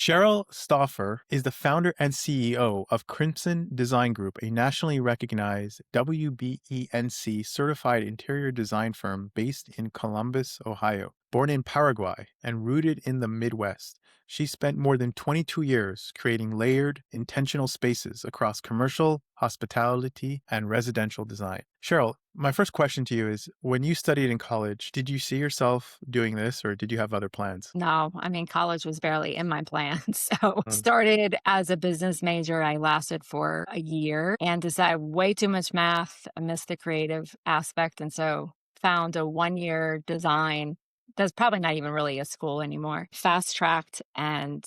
Cheryl Stauffer is the founder and CEO of Crimson Design Group, a nationally recognized WBENC certified interior design firm based in Columbus, Ohio. Born in Paraguay and rooted in the Midwest, she spent more than 22 years creating layered, intentional spaces across commercial, hospitality, and residential design. Cheryl, my first question to you is, when you studied in college, did you see yourself doing this or did you have other plans? No, I mean, college was barely in my plans. So, started as a business major. I lasted for a year and decided way too much math. I missed the creative aspect. And so, found a 1 year design that's probably not even really a school anymore. Fast tracked and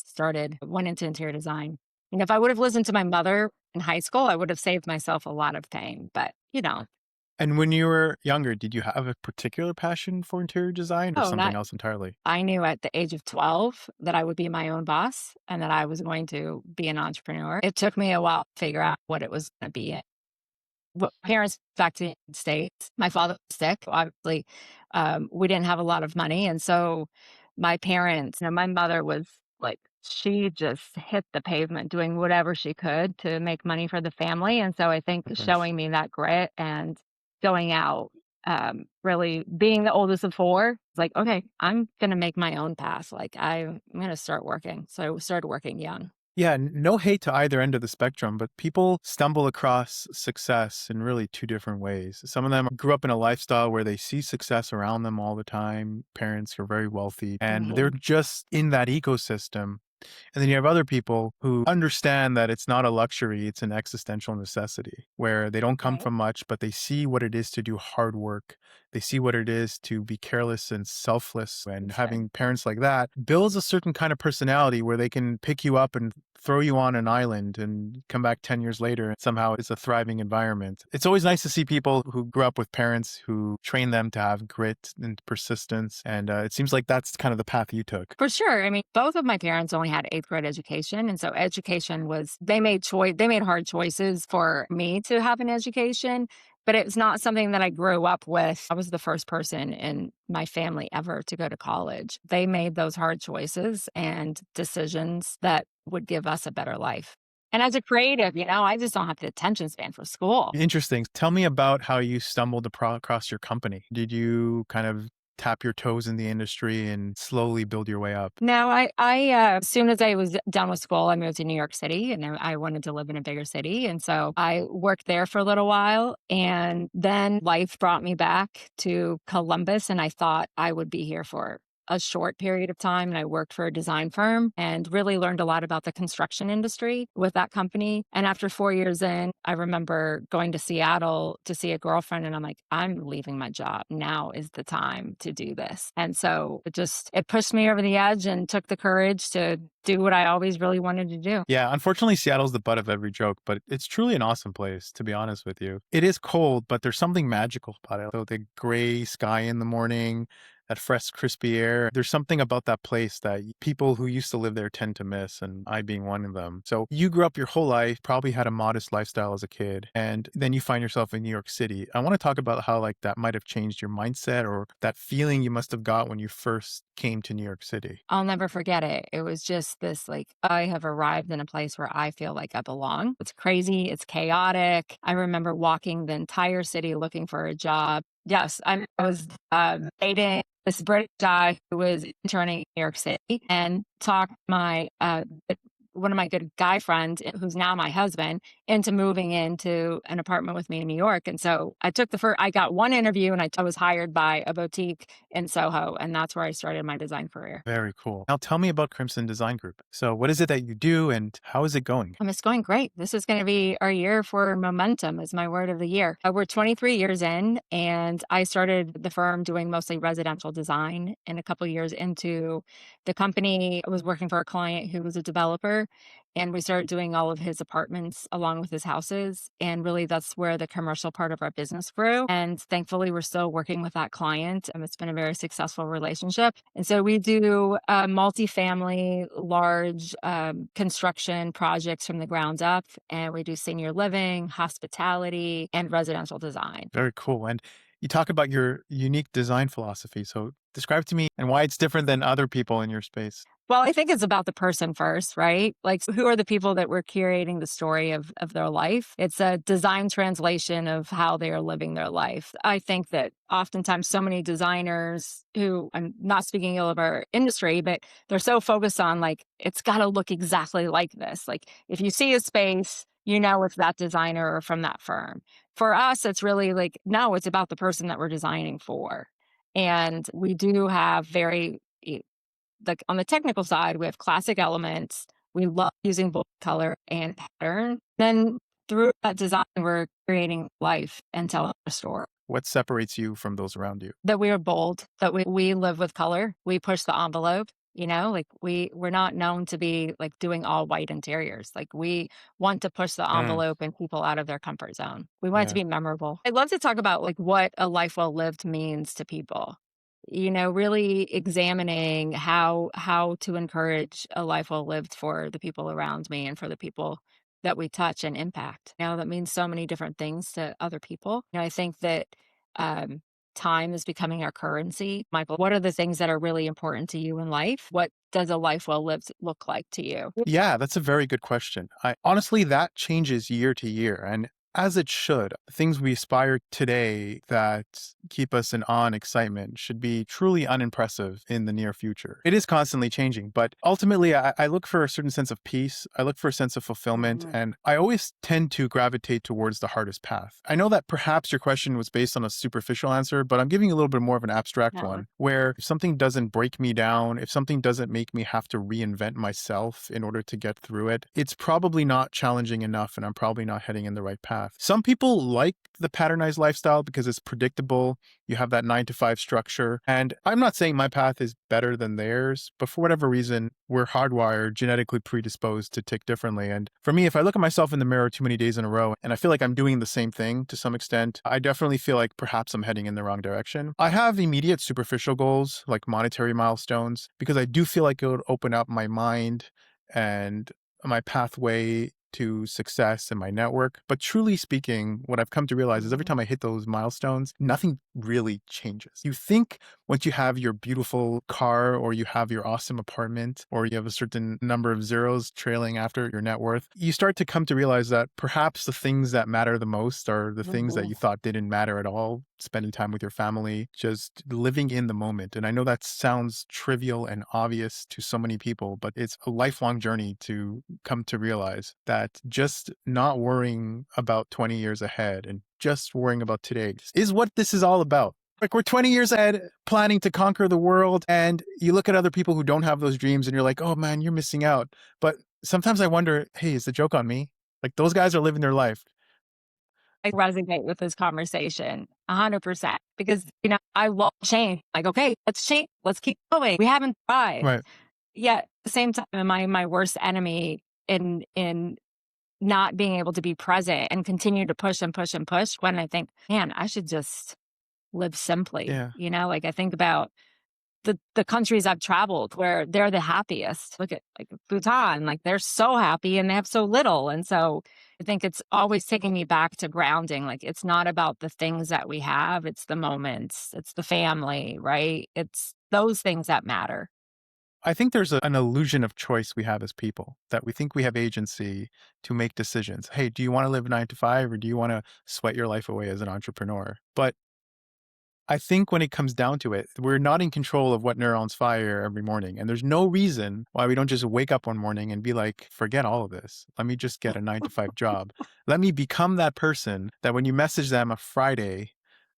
went into interior design. And if I would have listened to my mother in high school, I would have saved myself a lot of pain. But And when you were younger, did you have a particular passion for interior design or oh, something not else entirely? I knew at the age of 12 that I would be my own boss and that I was going to be an entrepreneur. It took me a while to figure out what it was going to be. Well, parents back to the United States, my father was sick. Obviously, we didn't have a lot of money. And so my parents, my mother was like, she just hit the pavement doing whatever she could to make money for the family. And so I think Nice. showing me that grit and going out, really being the oldest of four, it's like, okay, I'm going to make my own path. Like, I'm going to start working. So I started working young. Yeah, no hate to either end of the spectrum, but people stumble across success in really two different ways. Some of them grew up in a lifestyle where they see success around them all the time. Parents are very wealthy and they're Hmm. just in that ecosystem. And then you have other people who understand that it's not a luxury, it's an existential necessity where they don't come Right. from much, but they see what it is to do hard work. They see what it is to be careless and selfless. For And sure. having parents like that builds a certain kind of personality where they can pick you up and throw you on an island and come back 10 years later and somehow it's a thriving environment. It's always nice to see people who grew up with parents who train them to have grit and persistence. And it seems like that's kind of the path you took. For sure. I mean, both of my parents only had eighth grade education. And so education was, they made hard choices for me to have an education, but it's not something that I grew up with. I was the first person in my family ever to go to college. They made those hard choices and decisions that would give us a better life. And as a creative, I just don't have the attention span for school. Interesting. Tell me about how you stumbled across your company. Did you kind of tap your toes in the industry and slowly build your way up? No, as soon as I was done with school, I moved to New York City and I wanted to live in a bigger city. And so I worked there for a little while. And then life brought me back to Columbus. And I thought I would be here for a short period of time. And I worked for a design firm and really learned a lot about the construction industry with that company. And after 4 years in, I remember going to Seattle to see a girlfriend. And I'm like, I'm leaving my job. Now is the time to do this. And so it pushed me over the edge and took the courage to do what I always really wanted to do. Yeah, unfortunately, Seattle's the butt of every joke, but it's truly an awesome place, to be honest with you. It is cold, but there's something magical about it. So the gray sky in the morning, that fresh, crispy air. There's something about that place that people who used to live there tend to miss, and I being one of them. So you grew up your whole life, probably had a modest lifestyle as a kid, and then you find yourself in New York City. I want to talk about how like that might have changed your mindset or that feeling you must have got when you first came to New York City. I'll never forget it. It was just this like, I have arrived in a place where I feel like I belong. It's crazy. It's chaotic. I remember walking the entire city looking for a job. Yes, I was dating this British guy who was interning in New York City and talked my one of my good guy friends, who's now my husband, into moving into an apartment with me in New York. And so I got one interview and I was hired by a boutique in Soho. And that's where I started my design career. Very cool. Now tell me about Crimson Design Group. So what is it that you do and how is it going? It's going great. This is going to be our year for momentum, is my word of the year. We're 23 years in, and I started the firm doing mostly residential design. And a couple years into the company, I was working for a client who was a developer, and we started doing all of his apartments along with his houses. And really, that's where the commercial part of our business grew. And thankfully, we're still working with that client. It's been a very successful relationship. And so we do multifamily, large construction projects from the ground up. And we do senior living, hospitality, and residential design. Very cool. And you talk about your unique design philosophy. So describe to me and why it's different than other people in your space. Well, I think it's about the person first, right? Like, who are the people that we're curating the story of their life? It's a design translation of how they are living their life. I think that oftentimes so many designers who, I'm not speaking ill of our industry, but they're so focused on like, it's got to look exactly like this. Like, if you see a space, you know it's that designer or from that firm. For us, it's really like, no, it's about the person that we're designing for. And we do have very like on the technical side, we have classic elements. We love using bold color and pattern. Then through that design, we're creating life and telling a story. What separates you from those around you? That we are bold, that we live with color. We push the envelope, you know, like we're not known to be like doing all white interiors. Like we want to push the Mm, envelope and people out of their comfort zone. We want it to yeah. be memorable. I'd love to talk about like what a life well lived means to people. You know, really examining how to encourage a life well lived for the people around me and for the people that we touch and impact. You know, that means so many different things to other people. You know, I think that um time is becoming our currency. Michael, what are the things that are really important to you in life? What does a life well lived look like to you? Yeah, that's a very good question. I honestly, that changes year to year, and as it should. Things we aspire today that keep us in awe and excitement should be truly unimpressive in the near future. It is constantly changing, but ultimately, I look for a certain sense of peace. I look for a sense of fulfillment, Mhm. and I always tend to gravitate towards the hardest path. I know that perhaps your question was based on a superficial answer, but I'm giving you a little bit more of an abstract No. one where if something doesn't break me down, if something doesn't make me have to reinvent myself in order to get through it, it's probably not challenging enough and I'm probably not heading in the right path. Some people like the patternized lifestyle because it's predictable. You have that 9 to 5 structure. And I'm not saying my path is better than theirs, but for whatever reason, we're hardwired, genetically predisposed to tick differently. And for me, if I look at myself in the mirror too many days in a row and I feel like I'm doing the same thing to some extent, I definitely feel like perhaps I'm heading in the wrong direction. I have immediate superficial goals like monetary milestones because I do feel like it would open up my mind and my pathway to success in my network. But truly speaking, what I've come to realize is every Mhm. time I hit those milestones, nothing really changes. You think once you have your beautiful car or you have your awesome apartment or you have a certain number of zeros trailing after your net worth, you start to come to realize that perhaps the things that matter the most are the things that Mhm. you thought didn't matter at all. Spending time with your family, just living in the moment. And I know that sounds trivial and obvious to so many people, but it's a lifelong journey to come to realize that just not worrying about 20 years ahead and just worrying about today is what this is all about. Like we're 20 years ahead planning to conquer the world. And you look at other people who don't have those dreams and you're like, oh man, you're missing out. But sometimes I wonder, hey, is the joke on me? Like those guys are living their life. I resonate with this conversation 100% because, you know, I love change. Like, okay, let's change. Let's keep going. We haven't thrived. Right. Yet at the same time, my worst enemy in not being able to be present and continue to push and push and push when I think, man, I should just live simply. Yeah. You know, like I think about the countries I've traveled where they're the happiest. Look at like Bhutan, like they're so happy and they have so little. And so I think it's always taking me back to grounding. Like it's not about the things that we have, it's the moments, it's the family, right? It's those things that matter. I think there's an illusion of choice we have as people that we think we have agency to make decisions. Hey, do you want to live 9 to 5 or do you want to sweat your life away as an entrepreneur? But I think when it comes down to it, we're not in control of what neurons fire every morning. And there's no reason why we don't just wake up one morning and be like, forget all of this. Let me just get a 9 to 5 job. Let me become that person that when you message them a Friday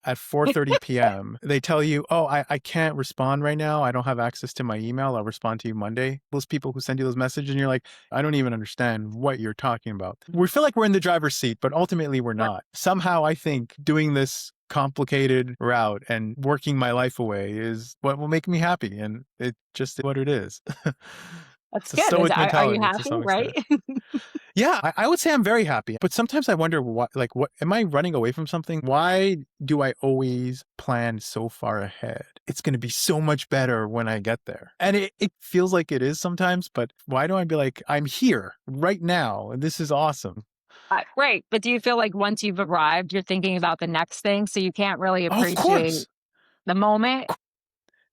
at 4:30 p.m., they tell you, oh, I can't respond right now. I don't have access to my email. I'll respond to you Monday. Those people who send you those messages and you're like, I don't even understand what you're talking about. We feel like we're in the driver's seat, but ultimately we're Right. not. Somehow I think doing this complicated route and working my life away is what will make me happy. And it just is what it is. That's It's a good. stoic Are you mentality to happy? some Right? extent. Yeah, I would say I'm very happy. But sometimes I wonder what am I running away from something? Why do I always plan so far ahead? It's going to be so much better when I get there. And it feels like it is sometimes, but why don't I be like, I'm here right now and this is awesome? Right. But do you feel like once you've arrived, you're thinking about the next thing, so you can't really Of appreciate course. the moment?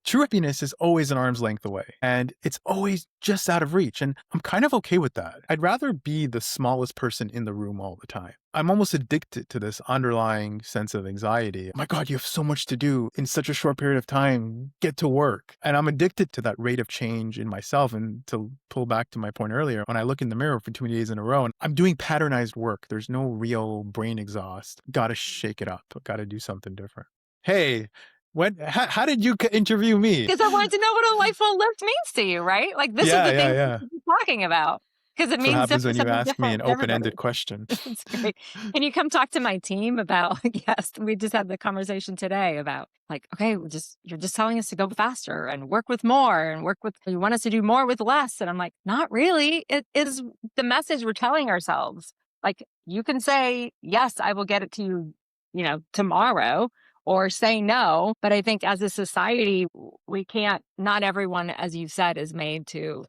True happiness is always an arm's length away, and it's always just out of reach. And I'm kind of okay with that. I'd rather be the smallest person in the room all the time. I'm almost addicted to this underlying sense of anxiety. Oh my God, you have so much to do in such a short period of time. Get to work. And I'm addicted to that rate of change in myself. And to pull back to my point earlier, when I look in the mirror for too many days in a row and I'm doing patternized work, there's no real brain exhaust. Got to shake it up. Got to do something different. Hey, how did you interview me? Because I wanted to know what a life well lived means to you, right? Like, this is Yeah, the yeah, thing yeah. we're talking about, because it That's what means happens when you something ask me different an to everybody. open-ended question. It's great. Can you come talk to my team about yes, we just had the conversation today about, like, okay, you're just telling us to go faster and work with more and work with you want us to do more with less. And I'm like, not really. It is the message we're telling ourselves. Like, you can say, yes, I will get it to you, tomorrow, or say no. But I think as a society, we can't, not everyone, as you said, is made to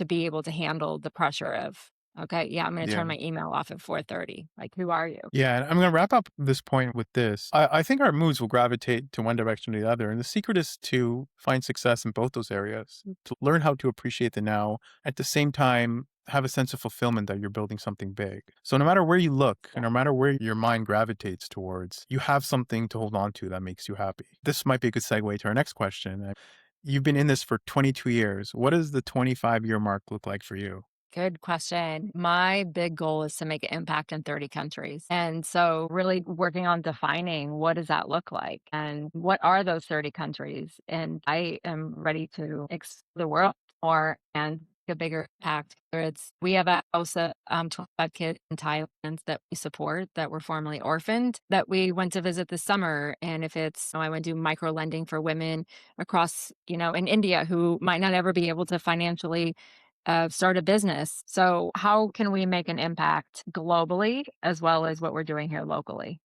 be able to handle the pressure of, okay, yeah, I'm going to Yeah. turn my email off at 4:30. Like, who are you? Yeah, and I'm going to wrap up this point with this. I think our moods will gravitate to one direction or the other. And the secret is to find success in both those areas, to learn how to appreciate the now, at the same time, have a sense of fulfillment that you're building something big. So no matter where you look and Yeah. no matter where your mind gravitates towards, you have something to hold on to that makes you happy. This might be a good segue to our next question. You've been in this for 22 years. What does the 25-year mark look like for you? Good question. My big goal is to make an impact in 30 countries. And so really working on defining what does that look like and what are those 30 countries? And I am ready to explore the world more and make a bigger impact. Whether we have a house of 25 kids in Thailand that we support that were formerly orphaned that we went to visit this summer. And if it's, I went to do micro lending for women across, in India who might not ever be able to financially start a business. So, how can we make an impact globally as well as what we're doing here locally?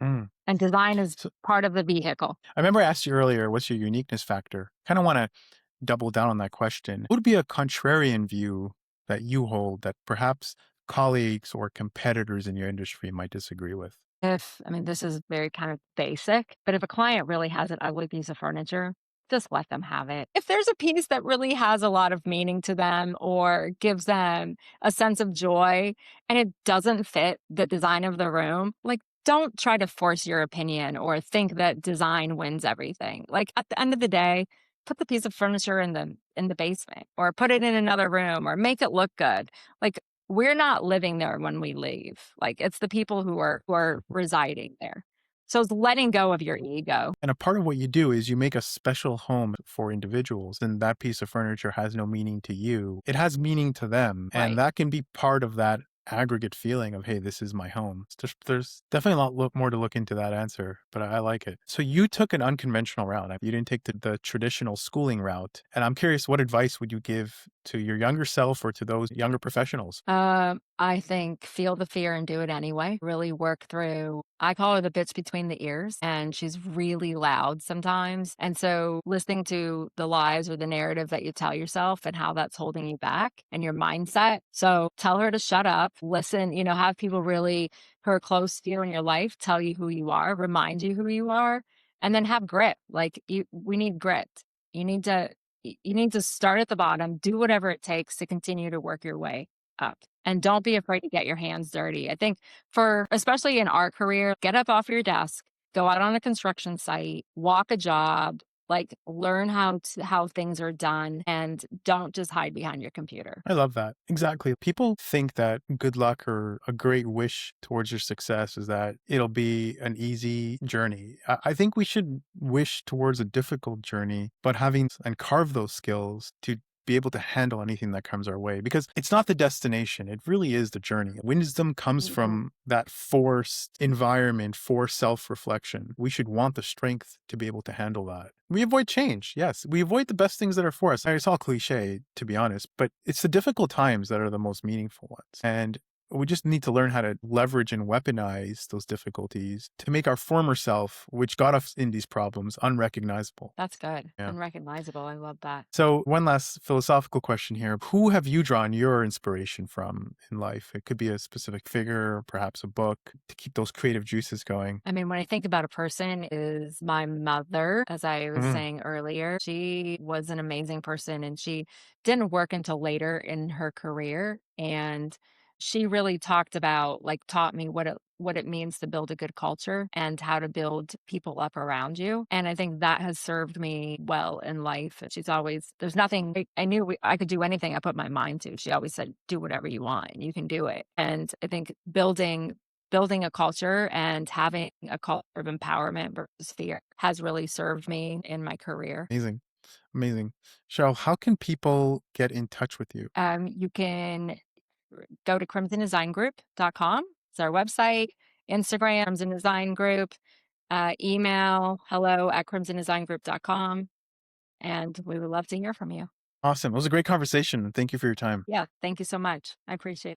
Mm. And design is So part of the vehicle. I remember I asked you earlier, what's your uniqueness factor? Kind of want to double down on that question. What would be a contrarian view that you hold that perhaps colleagues or competitors in your industry might disagree with? This is very kind of basic, but if a client really has an ugly piece of furniture, just let them have it. If there's a piece that really has a lot of meaning to them or gives them a sense of joy and it doesn't fit the design of the room, like, don't try to force your opinion or think that design wins everything. Like, at the end of the day, put the piece of furniture in the basement or put it in another room or make it look good. Like, we're not living there when we leave. Like, it's the people who are residing there. So it's letting go of your ego. And a part of what you do is you make a special home for individuals, and that piece of furniture has no meaning to you. It has meaning to them. And Right. that can be part of that aggregate feeling of, hey, this is my home. There's definitely a lot more to look into that answer, but I like it. So you took an unconventional route. You didn't take the traditional schooling route. And I'm curious, what advice would you give to your younger self or to those younger professionals? I think feel the fear and do it anyway. Really work through. I call her the bitch between the ears, and she's really loud sometimes. And so, listening to the lies or the narrative that you tell yourself and how that's holding you back and your mindset. So, tell her to shut up, listen, have people really who are close to you in your life tell you who you are, remind you who you are, and then have grit. Like, we need grit. You need to. You need to start at the bottom, do whatever it takes to continue to work your way up. And don't be afraid to get your hands dirty. I think for especially in our career, get up off your desk, go out on a construction site, walk a job, like learn how things are done and don't just hide behind your computer. I love that. Exactly. People think that good luck or a great wish towards your success is that it'll be an easy journey. I think we should wish towards a difficult journey, but having and carve those skills to be able to handle anything that comes our way because it's not the destination. It really is the journey. Wisdom comes Mhm. from that forced environment for self-reflection. We should want the strength to be able to handle that. We avoid change. Yes. We avoid the best things that are for us. It's all cliche, to be honest, but it's the difficult times that are the most meaningful ones. And we just need to learn how to leverage and weaponize those difficulties to make our former self, which got us in these problems, unrecognizable. That's good. Yeah. Unrecognizable. I love that. So, one last philosophical question here. Who have you drawn your inspiration from in life? It could be a specific figure, perhaps a book, to keep those creative juices going. I mean, when I think about a person is my mother, as I was Mm, saying earlier. She was an amazing person and she didn't work until later in her career. And she really talked about, like, taught me what it means to build a good culture and how to build people up around you. And I think that has served me well in life. She's always, there's nothing, I knew I could do anything I put my mind to. She always said, do whatever you want and you can do it. And I think building a culture and having a culture of empowerment versus fear has really served me in my career. amazing. Amazing. Cheryl, how can people get in touch with you? You can go to crimsondesigngroup.com. It's our website, Instagram, Crimson Design Group, email hello@crimsondesigngroup.com. And we would love to hear from you. Awesome. It was a great conversation. Thank you for your time. Yeah, thank you so much. I appreciate it.